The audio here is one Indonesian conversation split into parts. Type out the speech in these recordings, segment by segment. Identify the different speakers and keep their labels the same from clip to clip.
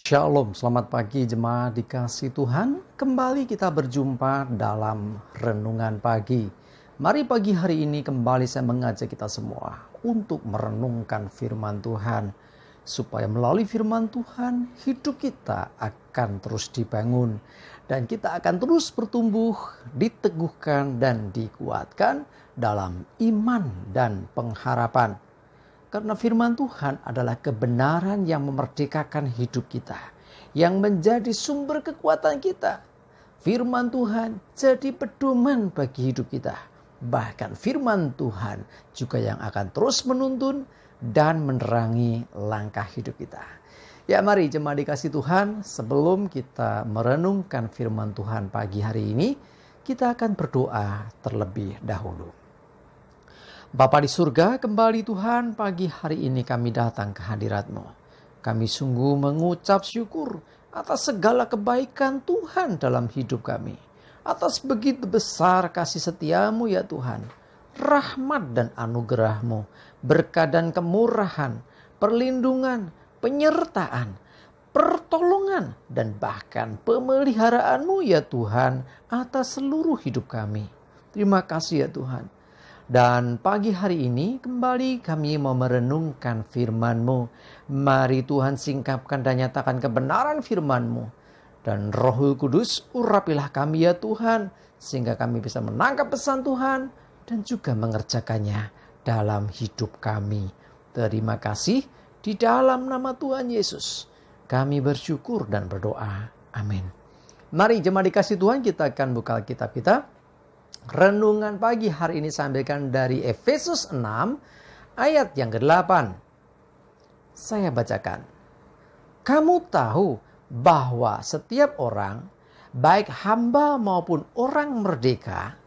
Speaker 1: Shalom, selamat pagi jemaat dikasih Tuhan. Kembali kita berjumpa dalam renungan pagi. Mari pagi hari ini kembali saya mengajak kita semua untuk merenungkan firman Tuhan. Supaya melalui firman Tuhan hidup kita akan terus dibangun. Dan kita akan terus bertumbuh, diteguhkan dan dikuatkan dalam iman dan pengharapan. Karena firman Tuhan adalah kebenaran yang memerdekakan hidup kita, yang menjadi sumber kekuatan kita. Firman Tuhan jadi pedoman bagi hidup kita. Bahkan firman Tuhan juga yang akan terus menuntun dan menerangi langkah hidup kita. Ya, mari jemaat dikasih Tuhan, sebelum kita merenungkan firman Tuhan pagi hari ini, kita akan berdoa terlebih dahulu. Bapa di surga, kembali Tuhan, pagi hari ini kami datang ke hadirat-Mu. Kami sungguh mengucap syukur atas segala kebaikan Tuhan dalam hidup kami. Atas begitu besar kasih setia-Mu ya Tuhan. Rahmat dan anugerah-Mu, berkat dan kemurahan, perlindungan, penyertaan, pertolongan, dan bahkan pemeliharaan-Mu ya Tuhan atas seluruh hidup kami. Terima kasih ya Tuhan. Dan pagi hari ini kembali kami mau merenungkan firman-Mu. Mari Tuhan singkapkan dan nyatakan kebenaran firman-Mu. Dan Roh Kudus urapilah kami ya Tuhan. Sehingga kami bisa menangkap pesan Tuhan dan juga mengerjakannya dalam hidup kami. Terima kasih di dalam nama Tuhan Yesus. Kami bersyukur dan berdoa. Amin. Mari jemaat dikasih Tuhan, kita akan buka kitab kita. Renungan pagi hari ini saya ambilkan dari Efesus 6 ayat yang ke-8. Saya bacakan. Kamu tahu bahwa setiap orang, baik hamba maupun orang merdeka,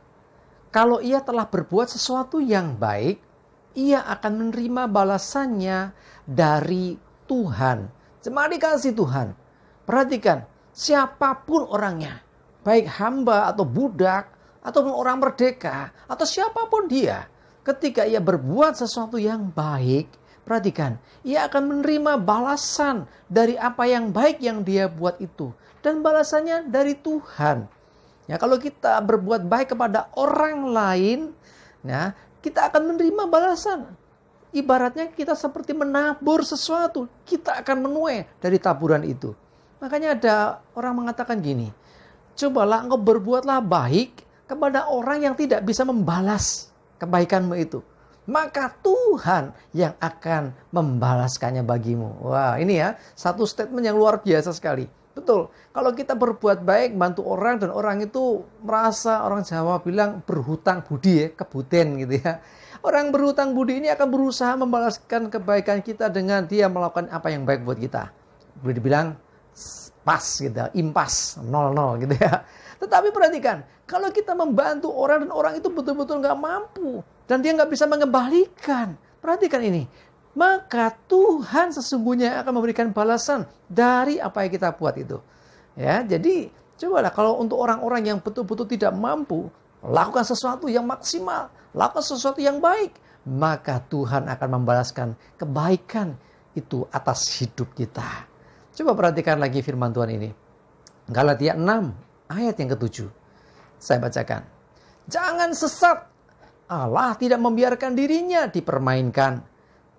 Speaker 1: kalau ia telah berbuat sesuatu yang baik, ia akan menerima balasannya dari Tuhan. Jemaat dikasih Tuhan, perhatikan, siapapun orangnya, baik hamba atau budak, atau orang merdeka, atau siapapun dia, ketika ia berbuat sesuatu yang baik, perhatikan, ia akan menerima balasan dari apa yang baik yang dia buat itu. Dan balasannya dari Tuhan. Ya, kalau kita berbuat baik kepada orang lain, ya, kita akan menerima balasan. Ibaratnya kita seperti menabur sesuatu, kita akan menuai dari taburan itu. Makanya ada orang mengatakan gini, cobalah engkau berbuatlah baik kepada orang yang tidak bisa membalas kebaikanmu itu. Maka Tuhan yang akan membalaskannya bagimu. Wah, ini ya satu statement yang luar biasa sekali. Betul, kalau kita berbuat baik, bantu orang dan orang itu merasa, orang Jawa bilang berhutang budi ya, kebuten gitu ya. Orang berhutang budi ini akan berusaha membalaskan kebaikan kita dengan dia melakukan apa yang baik buat kita. Boleh dibilang pas gitu, impas, 0-0 gitu ya. Tetapi perhatikan, kalau kita membantu orang dan orang itu betul-betul nggak mampu dan dia nggak bisa mengembalikan, perhatikan ini, maka Tuhan sesungguhnya akan memberikan balasan dari apa yang kita buat itu. Ya, jadi cobalah kalau untuk orang-orang yang betul-betul tidak mampu, lakukan sesuatu yang maksimal, lakukan sesuatu yang baik, maka Tuhan akan membalaskan kebaikan itu atas hidup kita. Coba perhatikan lagi firman Tuhan ini. Galatia 6 ayat yang ke-7. Saya bacakan. Jangan sesat. Allah tidak membiarkan dirinya dipermainkan.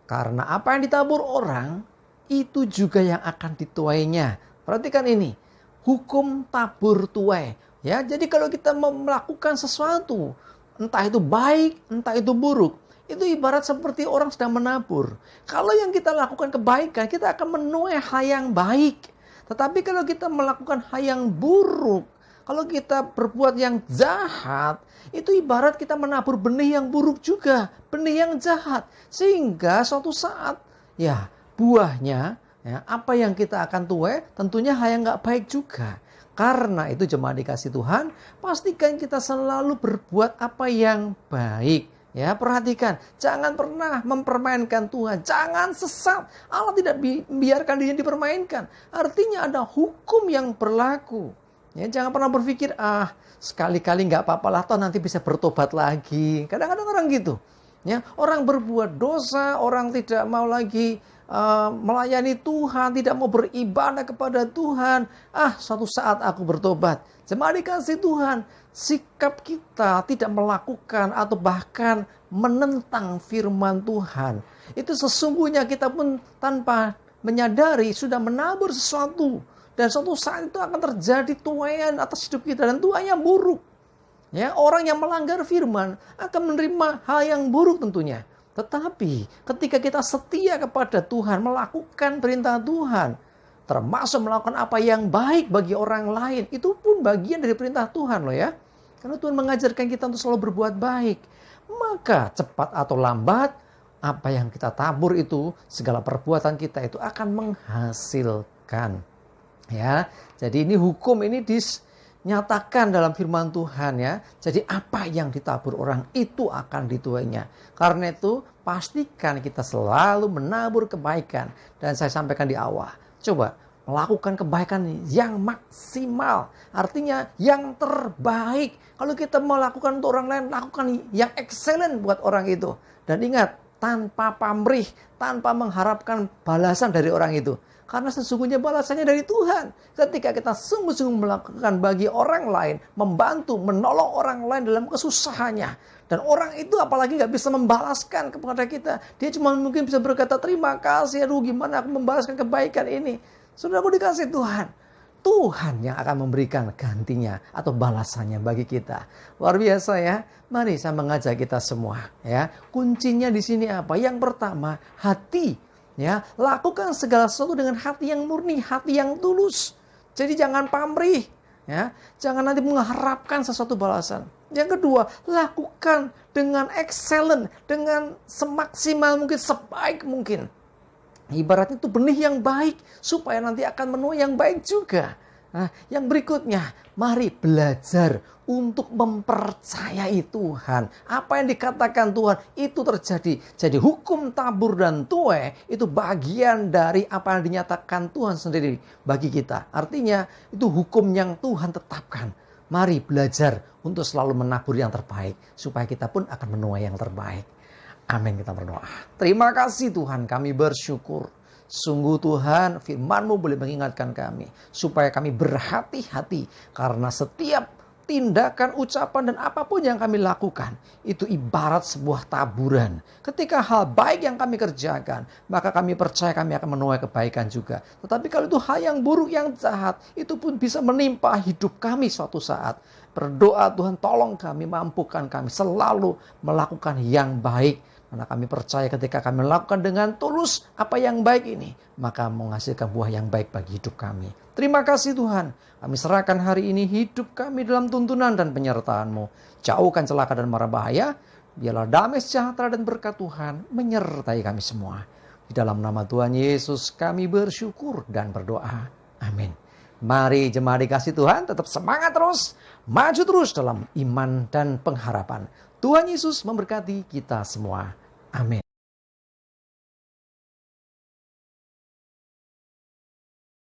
Speaker 1: Karena apa yang ditabur orang, itu juga yang akan dituainya. Perhatikan ini. Hukum tabur tuai. Ya, jadi kalau kita melakukan sesuatu, entah itu baik, entah itu buruk, itu ibarat seperti orang sedang menabur. Kalau yang kita lakukan kebaikan, kita akan menuai hal yang baik. Tetapi kalau kita melakukan hal yang buruk, kalau kita berbuat yang jahat, itu ibarat kita menabur benih yang buruk juga, benih yang jahat. Sehingga suatu saat, ya buahnya, ya, apa yang kita akan tuai, tentunya hal yang gak baik juga. Karena itu jemaat dikasih Tuhan, pastikan kita selalu berbuat apa yang baik. Ya, perhatikan, jangan pernah mempermainkan Tuhan, jangan sesat. Allah tidak biarkan dirinya dipermainkan. Artinya ada hukum yang berlaku. Ya, jangan pernah berpikir, sekali-kali nggak apa-apa lah, toh nanti bisa bertobat lagi. Kadang-kadang orang gitu. Ya, orang berbuat dosa, orang tidak mau lagi melayani Tuhan, tidak mau beribadah kepada Tuhan. Suatu saat aku bertobat. Jemaat dikasih Tuhan, sikap kita tidak melakukan atau bahkan menentang firman Tuhan, itu sesungguhnya kita pun tanpa menyadari sudah menabur sesuatu. Dan suatu saat itu akan terjadi tuaian atas hidup kita, dan tuaian buruk. Ya, orang yang melanggar firman akan menerima hal yang buruk tentunya. Tetapi ketika kita setia kepada Tuhan, melakukan perintah Tuhan, termasuk melakukan apa yang baik bagi orang lain, itu pun bagian dari perintah Tuhan loh ya. Karena Tuhan mengajarkan kita untuk selalu berbuat baik. Maka cepat atau lambat, apa yang kita tabur itu, segala perbuatan kita itu akan menghasilkan. Ya, jadi ini hukum ini dinyatakan dalam firman Tuhan ya. Jadi apa yang ditabur orang itu akan dituainya. Karena itu pastikan kita selalu menabur kebaikan. Dan saya sampaikan di awal, coba melakukan kebaikan yang maksimal. Artinya yang terbaik. Kalau kita melakukan untuk orang lain, lakukan yang excellent buat orang itu. Dan ingat, tanpa pamrih, tanpa mengharapkan balasan dari orang itu. Karena sesungguhnya balasannya dari Tuhan. Ketika kita sungguh-sungguh melakukan bagi orang lain, membantu, menolong orang lain dalam kesusahannya. Dan orang itu apalagi gak bisa membalaskan kepada kita. Dia cuma mungkin bisa berkata, terima kasih, aduh gimana aku membalaskan kebaikan ini. Saudaraku dikasih Tuhan. Tuhan yang akan memberikan gantinya atau balasannya bagi kita. Luar biasa ya. Mari saya mengajak kita semua ya. Kuncinya di sini apa? Yang pertama, hati. Ya, lakukan segala sesuatu dengan hati yang murni, hati yang tulus. Jadi jangan pamrih, ya. Jangan nanti mengharapkan sesuatu balasan. Yang kedua, lakukan dengan excellent, dengan semaksimal mungkin, sebaik mungkin. Ibaratnya itu benih yang baik supaya nanti akan menuai yang baik juga. Nah, yang berikutnya, mari belajar untuk mempercayai Tuhan. Apa yang dikatakan Tuhan itu terjadi. Jadi hukum tabur dan tuai itu bagian dari apa yang dinyatakan Tuhan sendiri bagi kita. Artinya itu hukum yang Tuhan tetapkan. Mari belajar untuk selalu menabur yang terbaik supaya kita pun akan menuai yang terbaik. Amin, kita berdoa. Terima kasih Tuhan, kami bersyukur. Sungguh Tuhan, firman-Mu boleh mengingatkan kami supaya kami berhati-hati karena setiap tindakan, ucapan dan apapun yang kami lakukan itu ibarat sebuah taburan. Ketika hal baik yang kami kerjakan, maka kami percaya kami akan menuai kebaikan juga. Tetapi kalau itu hal yang buruk, yang jahat, itu pun bisa menimpa hidup kami suatu saat. Berdoa Tuhan, tolong kami, mampukan kami selalu melakukan yang baik. Karena kami percaya ketika kami melakukan dengan tulus apa yang baik ini, maka menghasilkan buah yang baik bagi hidup kami. Terima kasih Tuhan. Kami serahkan hari ini hidup kami dalam tuntunan dan penyertaan-Mu. Jauhkan celaka dan mara bahaya. Biarlah damai sejahtera dan berkat Tuhan menyertai kami semua. Di dalam nama Tuhan Yesus kami bersyukur dan berdoa. Amin. Mari jemaat dikasih Tuhan tetap semangat terus. Maju terus dalam iman dan pengharapan. Tuhan Yesus memberkati kita semua. Amin.